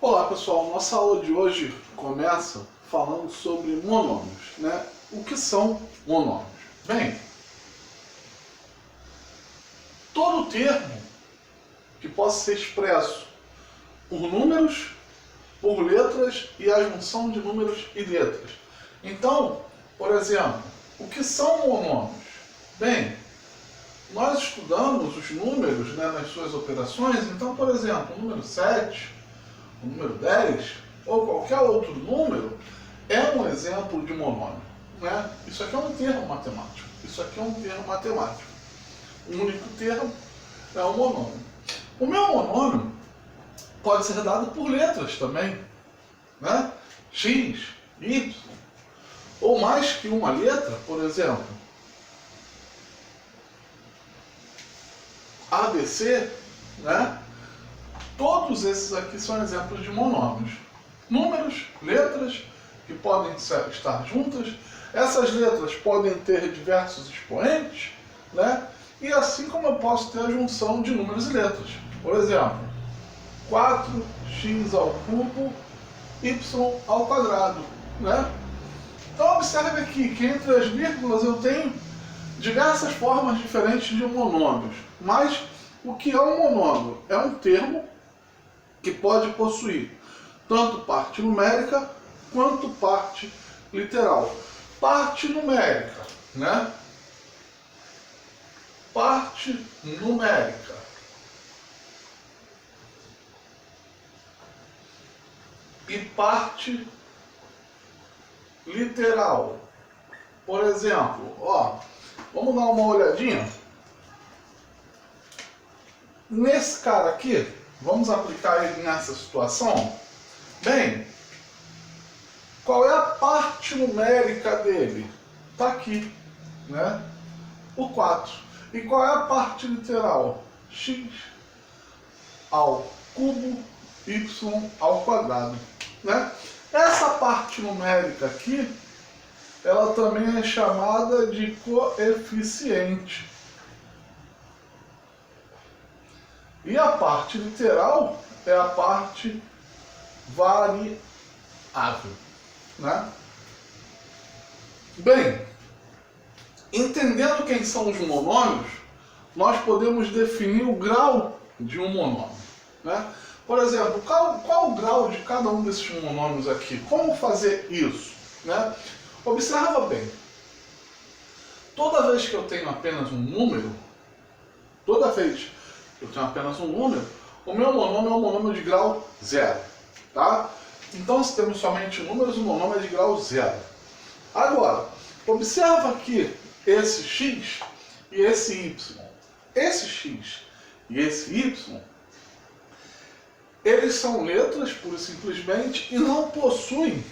Olá pessoal, nossa aula de hoje começa falando sobre monômios, né? O que são monômios? Bem, todo termo que possa ser expresso por números, por letras e a junção de números e letras. Então, por exemplo, o que são monômios? Bem, nós estudamos os números, né, nas suas operações. Então, por exemplo, o número 7, o número 10 ou qualquer outro número é um exemplo de monômio, né? Isso aqui é um termo matemático. Isso aqui é um termo matemático. O único termo é o monômio. O meu monômio pode ser dado por letras também, né? X, Y, ou mais que uma letra, por exemplo, ABC, né? Todos esses aqui são exemplos de monômios. Números, letras, que podem estar juntas. Essas letras podem ter diversos expoentes, né? E assim como eu posso ter a junção de números e letras. Por exemplo, 4x ao cubo, y ao quadrado, né? Então observe aqui que entre as vírgulas eu tenho diversas formas diferentes de monômios. Mas o que é um monômio? É um termo que pode possuir tanto parte numérica quanto parte literal. Parte numérica, né? Parte numérica. E parte literal. Por exemplo, ó, vamos dar uma olhadinha nesse cara aqui. Vamos aplicar ele nessa situação? Bem, qual é a parte numérica dele? Está aqui, né? O 4. E qual é a parte literal? X ao cubo, y ao quadrado, né? Essa parte numérica aqui, ela também é chamada de coeficiente. E a parte literal é a parte variável, né? Bem, entendendo quem são os monômios, nós podemos definir o grau de um monômio, né? Por exemplo, qual o grau de cada um desses monômios aqui? Como fazer isso, né? Observa bem. Toda vez que eu tenho apenas um número, o meu monômio é um monômio de grau 0, tá? Então, se temos somente números, o monômio é de grau 0. Agora, observa aqui esse x e esse y. Esse x e esse y, eles são letras, pura e simplesmente, e não possuem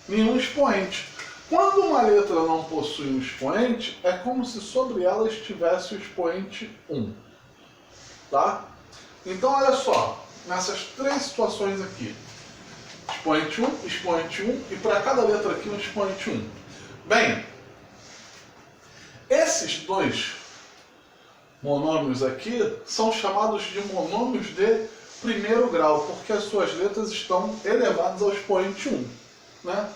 nenhum expoente. Quando uma letra não possui um expoente, é como se sobre ela estivesse o expoente 1. Tá? Então, olha só, nessas três situações aqui, expoente 1, e para cada letra aqui um expoente 1. Bem, esses dois monômios aqui são chamados de monômios de primeiro grau, porque as suas letras estão elevadas ao expoente 1. Né?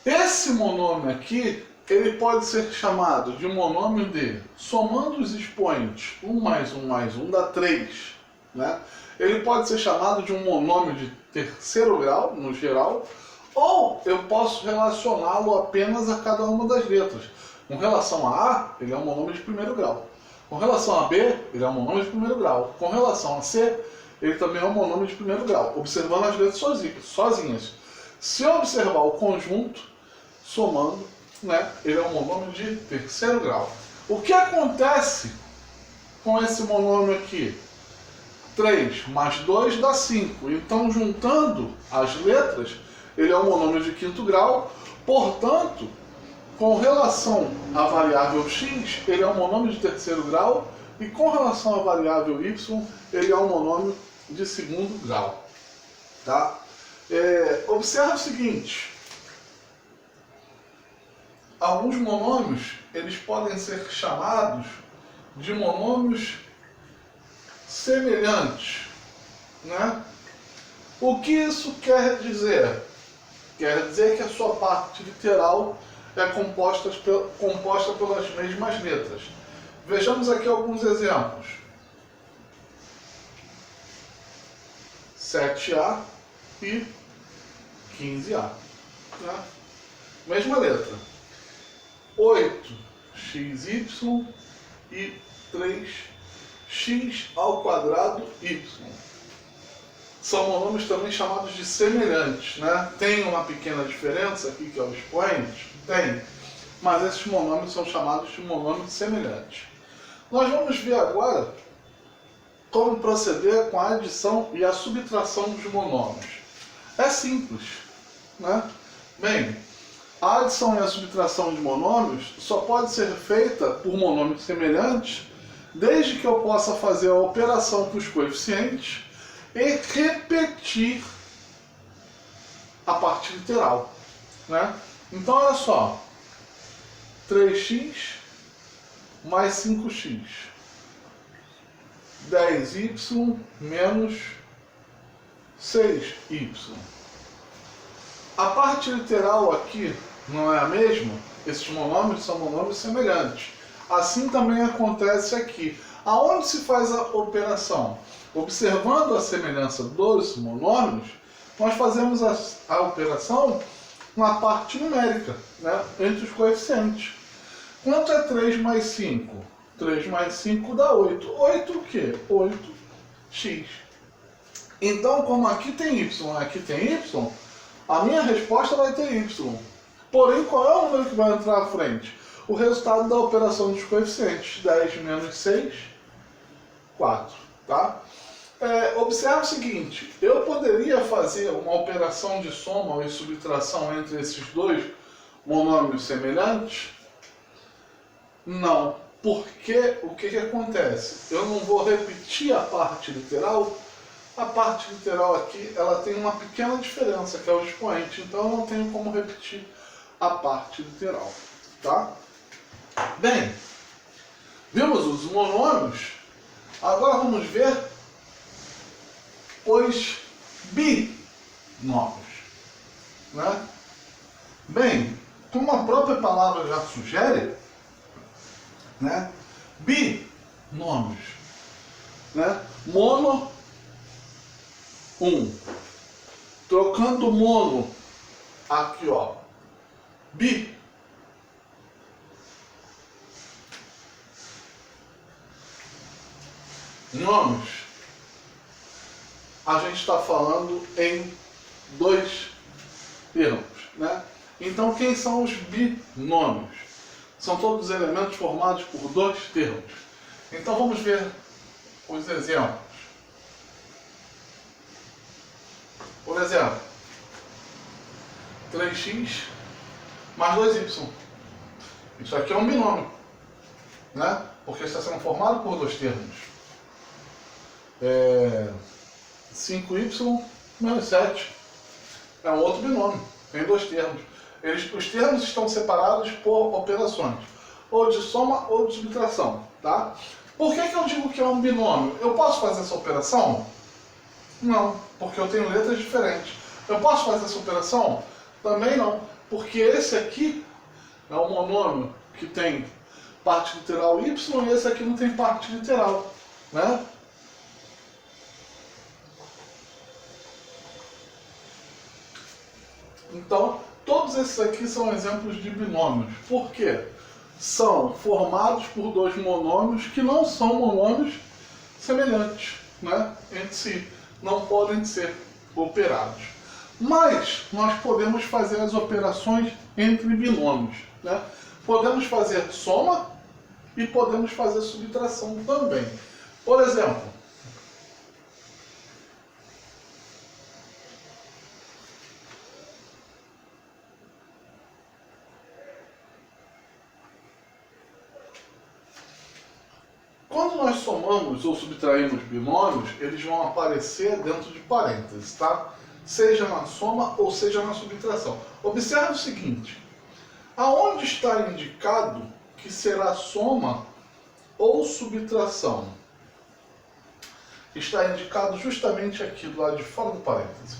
Esse monômio aqui, ele pode ser chamado de monômio de, somando os expoentes 1 mais 1 mais 1 dá 3. Né? Ele pode ser chamado de um monômio de terceiro grau, no geral, ou eu posso relacioná-lo apenas a cada uma das letras. Com relação a A, ele é um monômio de primeiro grau. Com relação a B, ele é um monômio de primeiro grau. Com relação a C, ele também é um monômio de primeiro grau, observando as letras sozinhas. Se eu observar o conjunto, somando, né, ele é um monômio de terceiro grau. O que acontece com esse monômio aqui? 3 mais 2 dá 5. Então, juntando as letras, ele é um monômio de quinto grau. Portanto, com relação à variável x, ele é um monômio de terceiro grau. E com relação à variável y, ele é um monômio de segundo grau. Tá? Observe o seguinte. Alguns monômios, eles podem ser chamados de monômios semelhantes, né? O que isso quer dizer? Quer dizer que a sua parte literal é composta pelas mesmas letras. Vejamos aqui alguns exemplos. 7A e 15A. Né? Mesma letra. 8xy e 3x ao quadrado y. São monômios também chamados de semelhantes, né? Tem uma pequena diferença aqui, que é o expoente? Tem. Mas esses monômios são chamados de monômios semelhantes. Nós vamos ver agora como proceder com a adição e a subtração dos monômios. É simples, né? Bem, a adição e a subtração de monômios só pode ser feita por monômios semelhantes, desde que eu possa fazer a operação com os coeficientes e repetir a parte literal, né? Então, olha só, 3x mais 5x, 10y menos 6y. A parte literal aqui não é a mesma? Esses monômios são monômios semelhantes. Assim também acontece aqui. Aonde se faz a operação? Observando a semelhança dos monômios, nós fazemos a operação na parte numérica, né, entre os coeficientes. Quanto é 3 mais 5? 3 mais 5 dá 8. 8 o quê? 8x. Então, como aqui tem y, aqui tem y, a minha resposta vai ter y. Porém, qual é o número que vai entrar à frente? O resultado da operação dos coeficientes. 10 menos 6, 4. Tá? Observe o seguinte, eu poderia fazer uma operação de soma e subtração entre esses dois monômios semelhantes? Não, porque o que acontece? Eu não vou repetir a parte literal. A parte literal aqui, ela tem uma pequena diferença, que é o expoente, então eu não tenho como repetir a parte literal, tá? Bem, vimos os monômios, agora vamos ver os binômios, né? Bem, como a própria palavra já sugere, né? Binômios, né? Mono, 1. Trocando mono aqui, ó. Bi. Nômios. A gente está falando em dois termos, né? Então, quem são os binômios? São todos elementos formados por dois termos. Então, vamos ver os exemplos. Por exemplo, 3x mais 2y. Isso aqui é um binômio, né? Porque está sendo formado por dois termos. 5y menos 7 é um outro binômio, tem dois termos. Os termos estão separados por operações, ou de soma ou de subtração, tá? Por que eu digo que é um binômio? Eu posso fazer essa operação? Não, porque eu tenho letras diferentes. Eu posso fazer essa operação? Também não, porque esse aqui é um monômio que tem parte literal y e esse aqui não tem parte literal, né? Então, todos esses aqui são exemplos de binômios. Por quê? São formados por dois monômios que não são monômios semelhantes, né, entre si. Não podem ser operados. Mas nós podemos fazer as operações entre binômios, né? Podemos fazer soma e podemos fazer subtração também. Por exemplo, quando nós somamos ou subtraímos binômios, eles vão aparecer dentro de parênteses, tá? Seja na soma ou seja na subtração. Observe o seguinte, aonde está indicado que será soma ou subtração? está indicado justamente aqui do lado de fora do parêntese.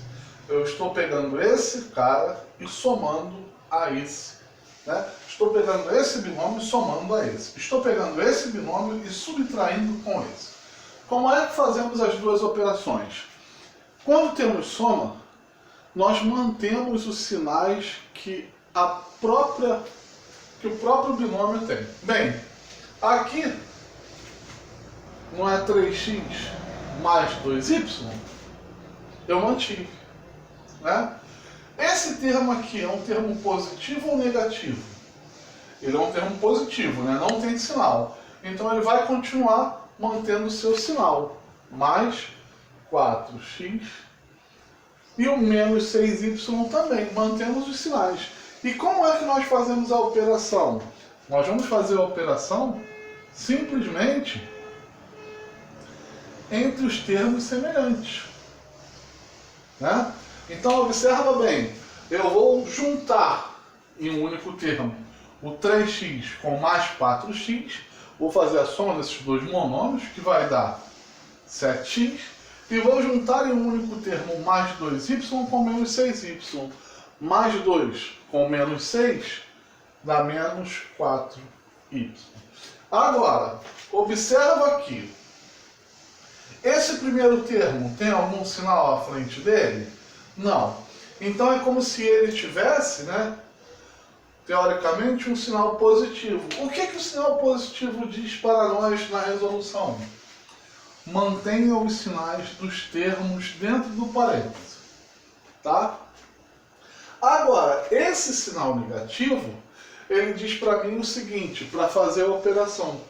Eu estou pegando esse cara e somando a esse. Né? Estou pegando esse binômio e somando a esse. Estou pegando esse binômio e subtraindo com esse. Como é que fazemos as duas operações? Quando temos soma, nós mantemos os sinais que o próprio binômio tem. Bem, aqui não é 3x mais 2y? Eu mantive. Né? Esse termo aqui é um termo positivo ou negativo? Ele é um termo positivo, né? Não tem sinal. Então ele vai continuar mantendo o seu sinal. Mais 4x e o menos 6y também. Mantemos os sinais. E como é que nós fazemos a operação? Nós vamos fazer a operação simplesmente entre os termos semelhantes. Né? Então observa bem, eu vou juntar em um único termo o 3x com mais 4x, vou fazer a soma desses dois monômios, que vai dar 7x, e vou juntar em um único termo mais 2y com menos 6y. Mais 2 com menos 6 dá menos 4y. Agora, observa aqui. Esse primeiro termo tem algum sinal à frente dele? Não. Então é como se ele tivesse, né, teoricamente, um sinal positivo. O que o sinal positivo diz para nós na resolução? Mantenha os sinais dos termos dentro do parêntese. Tá? Agora, esse sinal negativo, ele diz para mim o seguinte, para fazer a operação.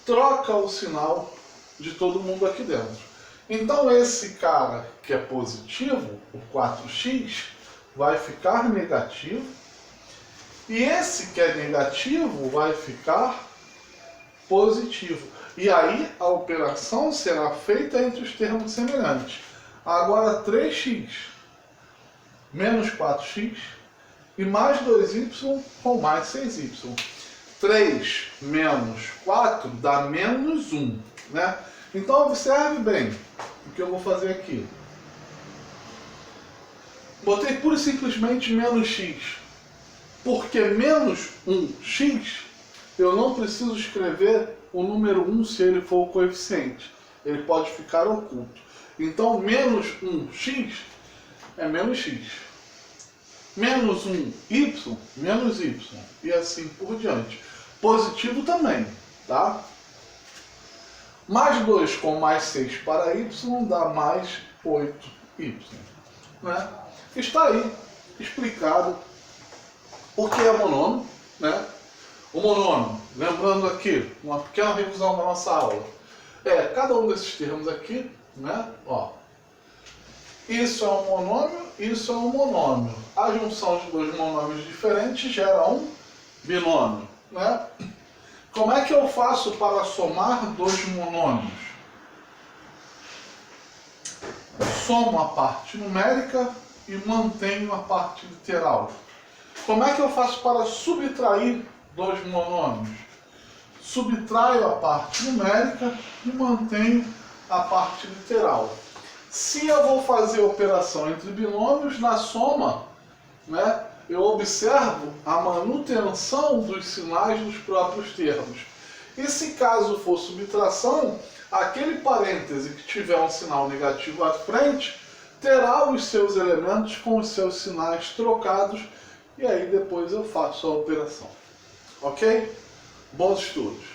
Troca o sinal de todo mundo aqui dentro. Então esse cara que é positivo, o 4x, vai ficar negativo. E esse que é negativo vai ficar positivo. E aí a operação será feita entre os termos semelhantes. Agora 3x menos 4x e mais 2y com mais 6y. 3 menos 4 dá menos 1. Né? Então observe bem o que eu vou fazer aqui. Botei pura e simplesmente menos x. Porque menos 1x, eu não preciso escrever o número 1 se ele for o coeficiente. Ele pode ficar oculto. Então menos 1x é menos x. Menos 1y, menos y. E assim por diante. Positivo também, tá? Mais 2 com mais 6 para y dá mais 8y. Né? Está aí explicado o que é monômio. Né? O monômio, lembrando aqui, uma pequena revisão da nossa aula, é cada um desses termos aqui, né? Ó, isso é um monômio, isso é um monômio. A junção de dois monômios diferentes gera um binômio. Né? Como é que eu faço para somar dois monômios? Somo a parte numérica e mantenho a parte literal. Como é que eu faço para subtrair dois monômios? Subtraio a parte numérica e mantenho a parte literal. Se eu vou fazer a operação entre binômios, na soma, né, eu observo a manutenção dos sinais dos próprios termos. E se caso for subtração, aquele parêntese que tiver um sinal negativo à frente, terá os seus elementos com os seus sinais trocados, e aí depois eu faço a operação. Ok? Bons estudos!